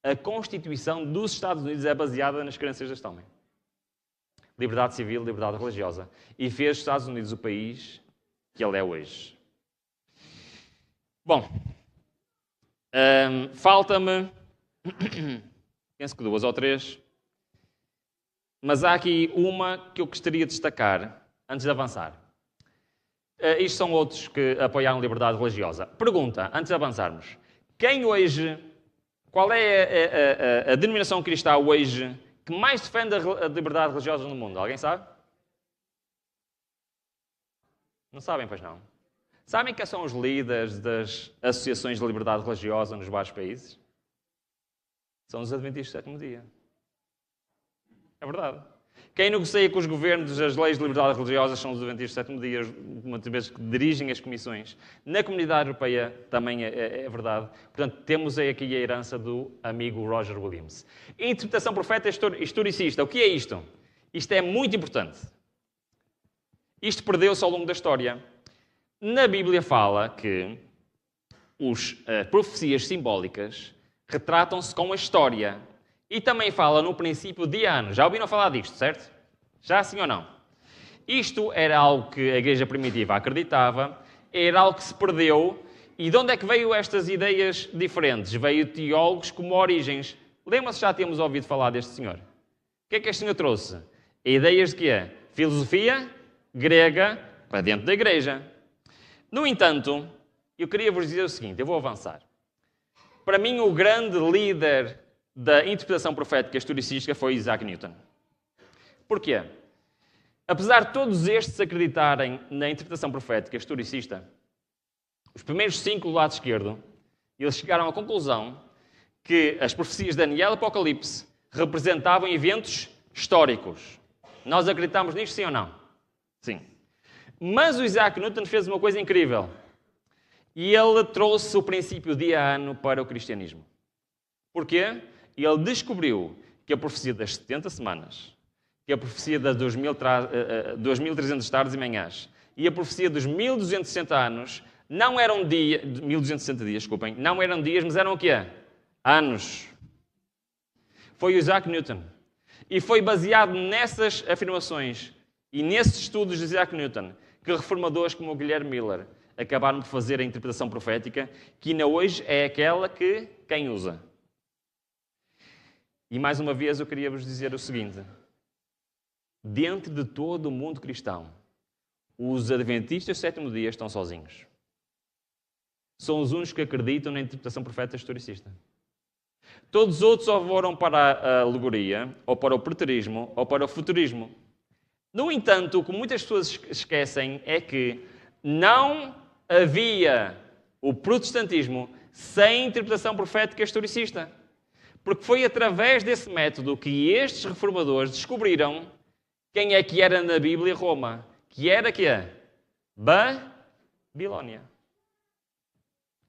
A Constituição dos Estados Unidos é baseada nas crenças deste homem. Liberdade civil, liberdade religiosa. E fez os Estados Unidos o país que ele é hoje. Bom, falta-me, penso que 2 ou 3, mas há aqui uma que eu gostaria de destacar antes de avançar. Isto são outros que apoiaram a liberdade religiosa. Pergunta, antes de avançarmos, quem hoje, qual é a denominação cristã hoje que mais defende a liberdade religiosa no mundo? Alguém sabe? Não sabem, pois não? Sabem quem são os líderes das associações de liberdade religiosa nos vários países? São os Adventistas do Sétimo Dia. É verdade. Quem negocia com os governos as leis de liberdade religiosa são os Adventistas do Sétimo Dia, muitas vezes que dirigem as comissões. Na comunidade europeia também é verdade. Portanto, temos aqui a herança do amigo Roger Williams. Interpretação profeta historicista. O que é isto? Isto é muito importante. Isto perdeu-se ao longo da história. Na Bíblia fala que as profecias simbólicas retratam-se com a história. E também fala no princípio de ano. Já ouviram falar disto, certo? Já sim ou não? Isto era algo que a igreja primitiva acreditava, era algo que se perdeu. E de onde é que veio estas ideias diferentes? Veio teólogos como Orígenes. Lembra-se, já temos ouvido falar deste senhor. O que é que este senhor trouxe? Ideias de quê? Filosofia grega para dentro da igreja. No entanto, eu queria vos dizer o seguinte, eu vou avançar. Para mim, o grande líder da interpretação profética historicista foi Isaac Newton. Porquê? Apesar de todos estes acreditarem na interpretação profética historicista, os primeiros 5 do lado esquerdo, eles chegaram à conclusão que as profecias de Daniel e Apocalipse representavam eventos históricos. Nós acreditamos nisto, sim ou não? Sim. Mas o Isaac Newton fez uma coisa incrível. E ele trouxe o princípio dia-ano para o cristianismo. Porquê? Ele descobriu que a profecia das 70 semanas, que a profecia das 2.300 tardes e manhãs e a profecia dos 1.260 anos não eram dias, 1.260 dias, desculpem, não eram dias, mas eram o quê? Anos. Foi o Isaac Newton. E foi baseado nessas afirmações e nesses estudos de Isaac Newton que reformadores como o Guilherme Miller acabaram de fazer a interpretação profética, que ainda hoje é aquela que quem usa. E mais uma vez eu queria vos dizer o seguinte: dentro de todo o mundo cristão, os adventistas do sétimo dia estão sozinhos. São os únicos que acreditam na interpretação profética historicista. Todos os outros ou foram para a alegoria, ou para o preterismo, ou para o futurismo. No entanto, o que muitas pessoas esquecem é que não havia o protestantismo sem interpretação profética historicista. Porque foi através desse método que estes reformadores descobriram quem é que era na Bíblia Roma. Que era que é? Babilónia.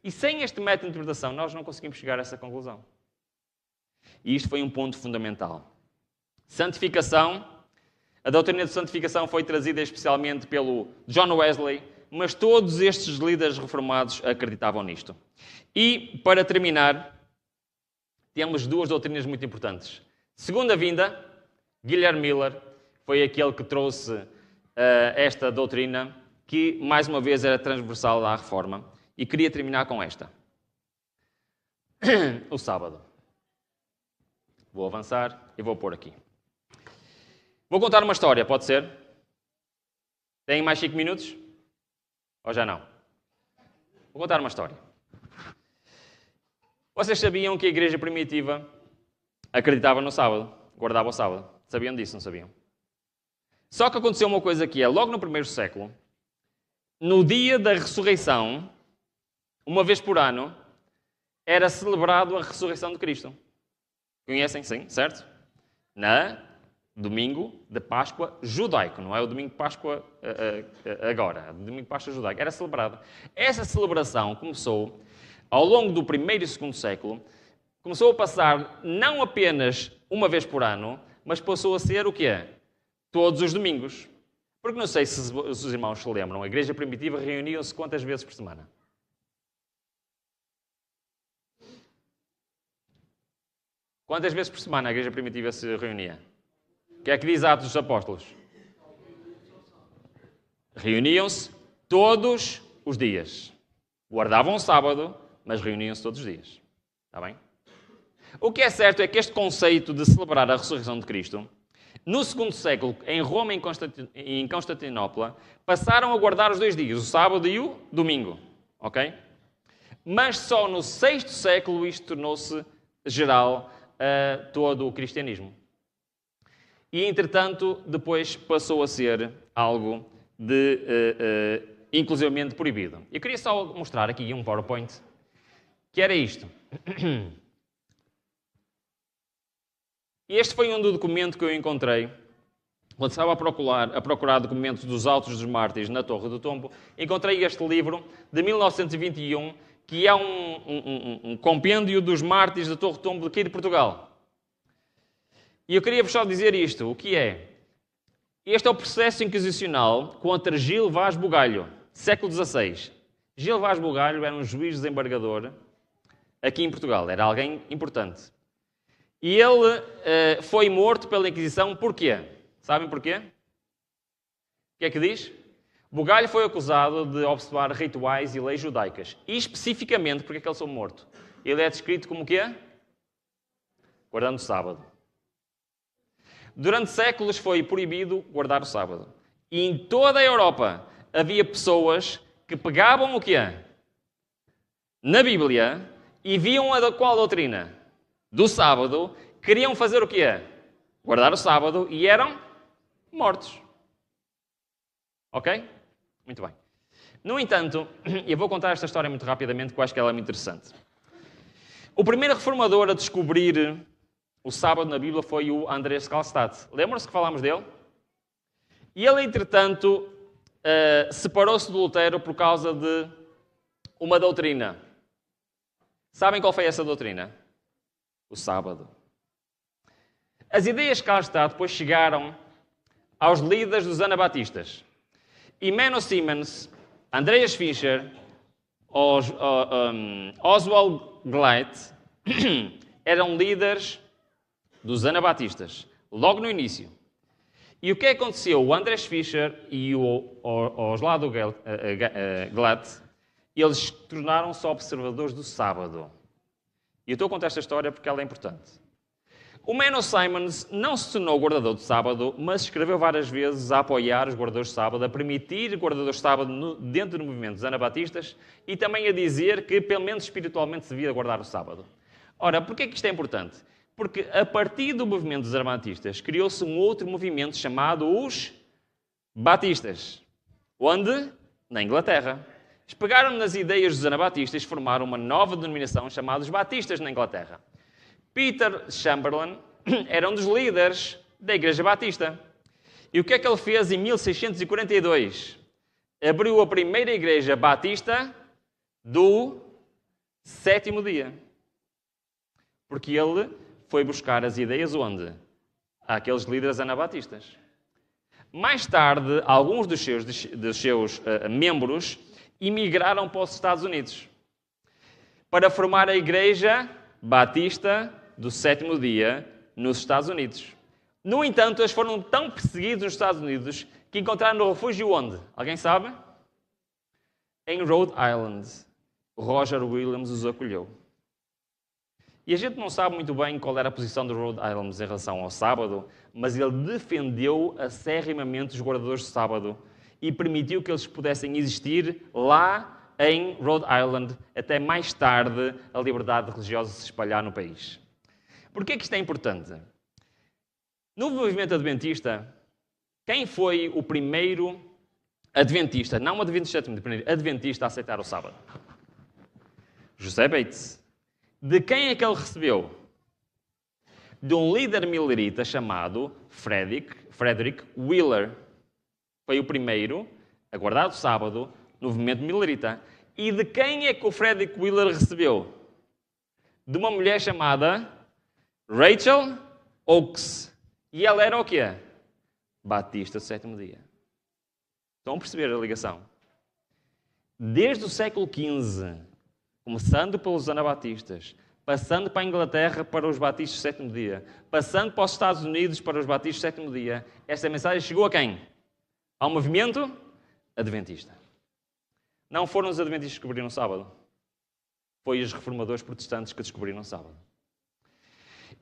E sem este método de interpretação, nós não conseguimos chegar a essa conclusão. E isto foi um ponto fundamental. Santificação. A doutrina de santificação foi trazida especialmente pelo John Wesley, mas todos estes líderes reformados acreditavam nisto. E, para terminar, temos duas doutrinas muito importantes. Segunda vinda, Guilherme Miller foi aquele que trouxe esta doutrina, que, mais uma vez, era transversal à reforma. E queria terminar com esta. O sábado. Vou avançar e vou pôr aqui. Vou contar uma história, pode ser? Tem mais 5 minutos? Ou já não? Vou contar uma história. Vocês sabiam que a igreja primitiva acreditava no sábado, guardava o sábado? Sabiam disso, não sabiam? Só que aconteceu uma coisa que é, logo no primeiro século, no dia da ressurreição, uma vez por ano, era celebrado a ressurreição de Cristo. Conhecem? Sim, certo? Na domingo de Páscoa judaico. Não é o domingo de Páscoa agora. É o domingo de Páscoa judaico. Era celebrado. Essa celebração começou, ao longo do primeiro e segundo século, começou a passar não apenas uma vez por ano, mas passou a ser o quê? Todos os domingos. Porque não sei se os irmãos se lembram, a igreja primitiva reuniam-se quantas vezes por semana? Quantas vezes por semana a igreja primitiva se reunia? O que é que diz Atos dos Apóstolos? Reuniam-se todos os dias. Guardavam o sábado, mas reuniam-se todos os dias. Está bem? O que é certo é que este conceito de celebrar a ressurreição de Cristo, no segundo século, em Roma e em Constantinopla, passaram a guardar os 2 dias, o sábado e o domingo. Ok? Mas só no sexto século isto tornou-se geral a todo o cristianismo. E, entretanto, depois passou a ser algo de inclusivamente proibido. Eu queria só mostrar aqui um PowerPoint, que era isto. Este foi um documento que eu encontrei quando estava a procurar documentos dos Autos dos Mártires na Torre do Tombo. Encontrei este livro de 1921, que é um compêndio dos mártires da Torre do Tombo aqui de Portugal. E eu queria-vos só dizer isto, o que é? Este é o processo inquisicional contra Gil Vaz Bugalho, século XVI. Gil Vaz Bugalho era um juiz desembargador aqui em Portugal, era alguém importante. E ele foi morto pela Inquisição, porquê? Sabem porquê? O que é que diz? Bugalho foi acusado de observar rituais e leis judaicas. E especificamente, porque é que ele foi morto? Ele é descrito como o quê? Guardando o sábado. Durante séculos foi proibido guardar o sábado. E em toda a Europa havia pessoas que pegavam o quê? Na Bíblia e viam qual doutrina? Do sábado, queriam fazer o quê? Guardar o sábado e eram mortos. Ok? Muito bem. No entanto, eu vou contar esta história muito rapidamente, porque eu acho que ela é muito interessante. O primeiro reformador a descobrir o sábado na Bíblia foi o Andrés Karlstadt. Lembram-se que falámos dele? E ele, entretanto, separou-se do Lutero por causa de uma doutrina. Sabem qual foi essa doutrina? O sábado. As ideias que cá está depois chegaram aos líderes dos anabatistas. E Menno Simons, Andreas Fischer, Oswald Gleit eram líderes dos anabatistas, logo no início. E o que aconteceu? O Andreas Fischer e o Oswald Gleit, eles tornaram-se observadores do sábado. E eu estou a contar esta história porque ela é importante. O Menno Simons não se tornou guardador do sábado, mas escreveu várias vezes a apoiar os guardadores de sábado, a permitir guardadores de sábado dentro do movimento dos anabatistas e também a dizer que, pelo menos espiritualmente, se devia guardar o sábado. Ora, porquê é que isto é importante? Porque a partir do movimento dos anabatistas criou-se um outro movimento chamado os batistas. Onde? Na Inglaterra. Eles pegaram nas ideias dos anabatistas e formaram uma nova denominação chamada os batistas na Inglaterra. Peter Chamberlain era um dos líderes da Igreja Batista. E o que é que ele fez em 1642? Abriu a primeira igreja batista do sétimo dia. Porque ele foi buscar as ideias onde? Àqueles líderes anabatistas. Mais tarde, alguns dos seus membros emigraram para os Estados Unidos para formar a Igreja Batista do sétimo dia nos Estados Unidos. No entanto, eles foram tão perseguidos nos Estados Unidos que encontraram refúgio onde? Alguém sabe? Em Rhode Island. Roger Williams os acolheu. E a gente não sabe muito bem qual era a posição de Rhode Island em relação ao sábado, mas ele defendeu acerrimamente os guardadores de sábado e permitiu que eles pudessem existir lá em Rhode Island, até mais tarde a liberdade religiosa se espalhar no país. Porquê que isto é importante? No movimento adventista, quem foi o primeiro adventista, não adventista, primeiro adventista a aceitar o sábado? José Bates. De quem é que ele recebeu? De um líder millerita chamado Frederick Wheeler. Foi o primeiro a guardar o sábado no movimento millerita. E de quem é que o Frederick Wheeler recebeu? De uma mulher chamada Rachel Oakes. E ela era o quê? Batista do sétimo dia. Estão a perceber a ligação? Desde o século XV, começando pelos anabatistas, passando para a Inglaterra para os batistas do sétimo dia, passando para os Estados Unidos para os batistas do sétimo dia, esta mensagem chegou a quem? Ao movimento adventista. Não foram os adventistas que descobriram o sábado. Foi os reformadores protestantes que descobriram o sábado.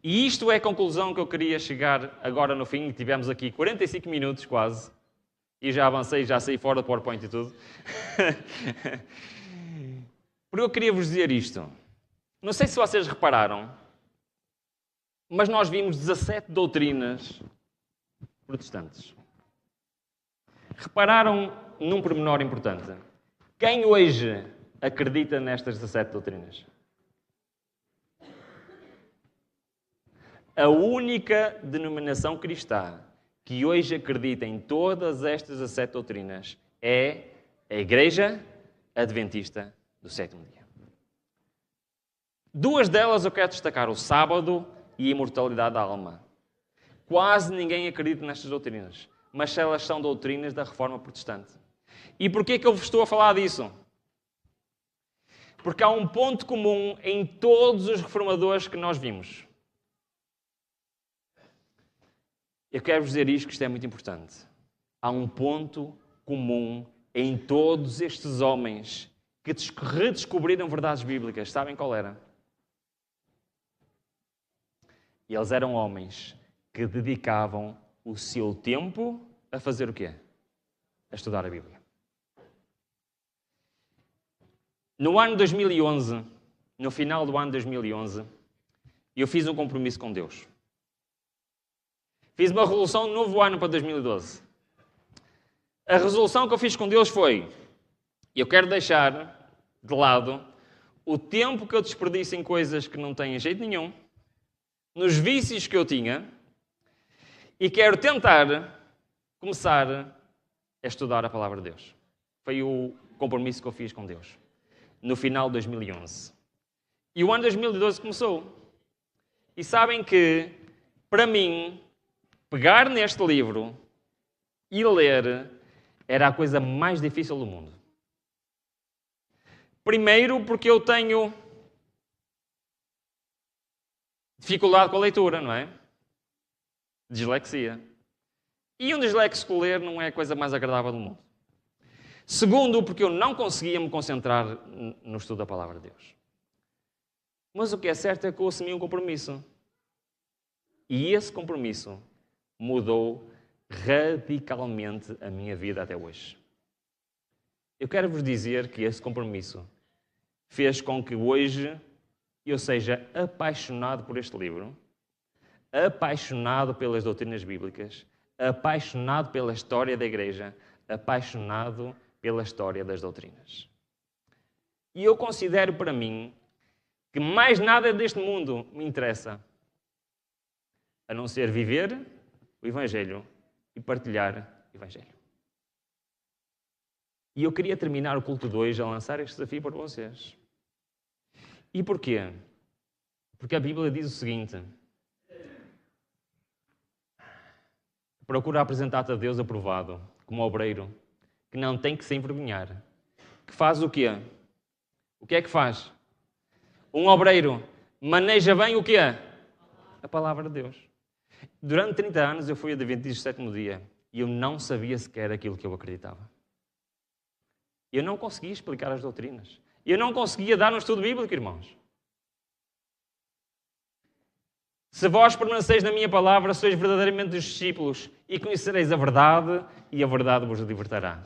E isto é a conclusão que eu queria chegar agora no fim. Tivemos aqui 45 minutos quase. E já avancei, já saí fora do PowerPoint e tudo. Porque eu queria vos dizer isto. Não sei se vocês repararam, mas nós vimos 17 doutrinas protestantes. Repararam num pormenor importante. Quem hoje acredita nestas 17 doutrinas? A única denominação cristã que hoje acredita em todas estas 17 doutrinas é a Igreja Adventista do sétimo dia. Duas delas eu quero destacar, o sábado e a imortalidade da alma. Quase ninguém acredita nestas doutrinas, mas elas são doutrinas da Reforma Protestante. E porquê que eu vos estou a falar disso? Porque há um ponto comum em todos os reformadores que nós vimos. Eu quero vos dizer isto, que isto é muito importante. Há um ponto comum em todos estes homens que redescobriram verdades bíblicas. Sabem qual era? E eles eram homens que dedicavam o seu tempo a fazer o quê? A estudar a Bíblia. No ano 2011, no final do ano 2011, eu fiz um compromisso com Deus. Fiz uma resolução de novo ano para 2012. A resolução que eu fiz com Deus foi: eu quero deixar de lado o tempo que eu desperdiço em coisas que não têm jeito nenhum, nos vícios que eu tinha, e quero tentar começar a estudar a Palavra de Deus. Foi o compromisso que eu fiz com Deus, no final de 2011. E o ano 2012 começou. E sabem que Para mim, pegar neste livro e ler era a coisa mais difícil do mundo. Primeiro, porque eu tenho dificuldade com a leitura, não é? Dislexia. E um disléxico ler não é a coisa mais agradável do mundo. Segundo, porque eu não conseguia me concentrar no estudo da palavra de Deus. Mas o que é certo é que eu assumi um compromisso. E esse compromisso mudou radicalmente a minha vida até hoje. Eu quero vos dizer que esse compromisso fez com que hoje eu seja apaixonado por este livro, apaixonado pelas doutrinas bíblicas, apaixonado pela história da igreja, apaixonado pela história das doutrinas. E eu considero para mim que mais nada deste mundo me interessa, a não ser viver o Evangelho e partilhar o Evangelho. E eu queria terminar o culto de hoje a lançar este desafio para vocês. E porquê? Porque a Bíblia diz o seguinte: procura apresentar-te a Deus aprovado, como obreiro, que não tem que se envergonhar. Que faz o quê? O que é que faz? Um obreiro maneja bem o quê? A palavra de Deus. Durante 30 anos eu fui adventista do sétimo dia e eu não sabia sequer aquilo que eu acreditava. Eu não conseguia explicar as doutrinas. Eu não conseguia dar um estudo bíblico, irmãos. Se vós permaneceis na minha palavra, sois verdadeiramente os discípulos e conhecereis a verdade e a verdade vos libertará.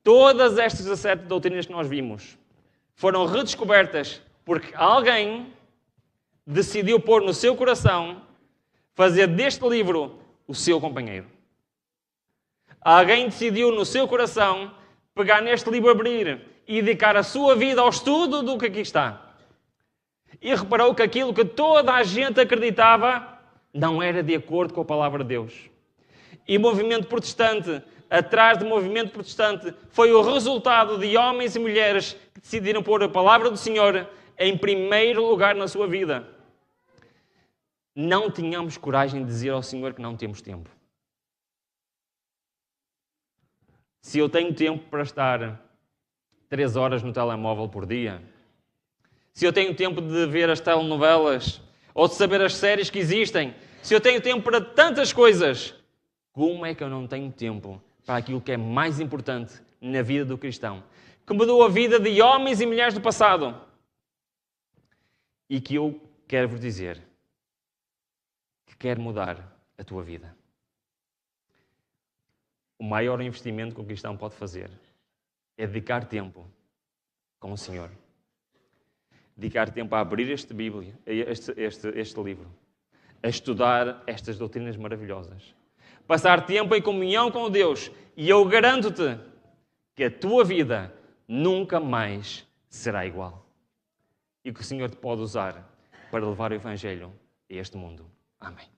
Todas estas 17 doutrinas que nós vimos foram redescobertas porque alguém decidiu pôr no seu coração fazer deste livro o seu companheiro. Alguém decidiu no seu coração pegar neste livro, abrir e dedicar a sua vida ao estudo do que aqui está. E reparou que aquilo que toda a gente acreditava não era de acordo com a palavra de Deus. E o movimento protestante, atrás do movimento protestante, foi o resultado de homens e mulheres que decidiram pôr a palavra do Senhor em primeiro lugar na sua vida. Não tínhamos coragem de dizer ao Senhor que não temos tempo. Se eu tenho tempo para estar 3 horas no telemóvel por dia, se eu tenho tempo de ver as telenovelas ou de saber as séries que existem, se eu tenho tempo para tantas coisas, como é que eu não tenho tempo para aquilo que é mais importante na vida do cristão, que mudou a vida de homens e mulheres do passado e que eu quero vos dizer que quer mudar a tua vida? O maior investimento que o cristão pode fazer é dedicar tempo com o Senhor. Dedicar tempo a abrir este livro, a estudar estas doutrinas maravilhosas. Passar tempo em comunhão com Deus. E eu garanto-te que a tua vida nunca mais será igual. E que o Senhor te pode usar para levar o Evangelho a este mundo. Amém.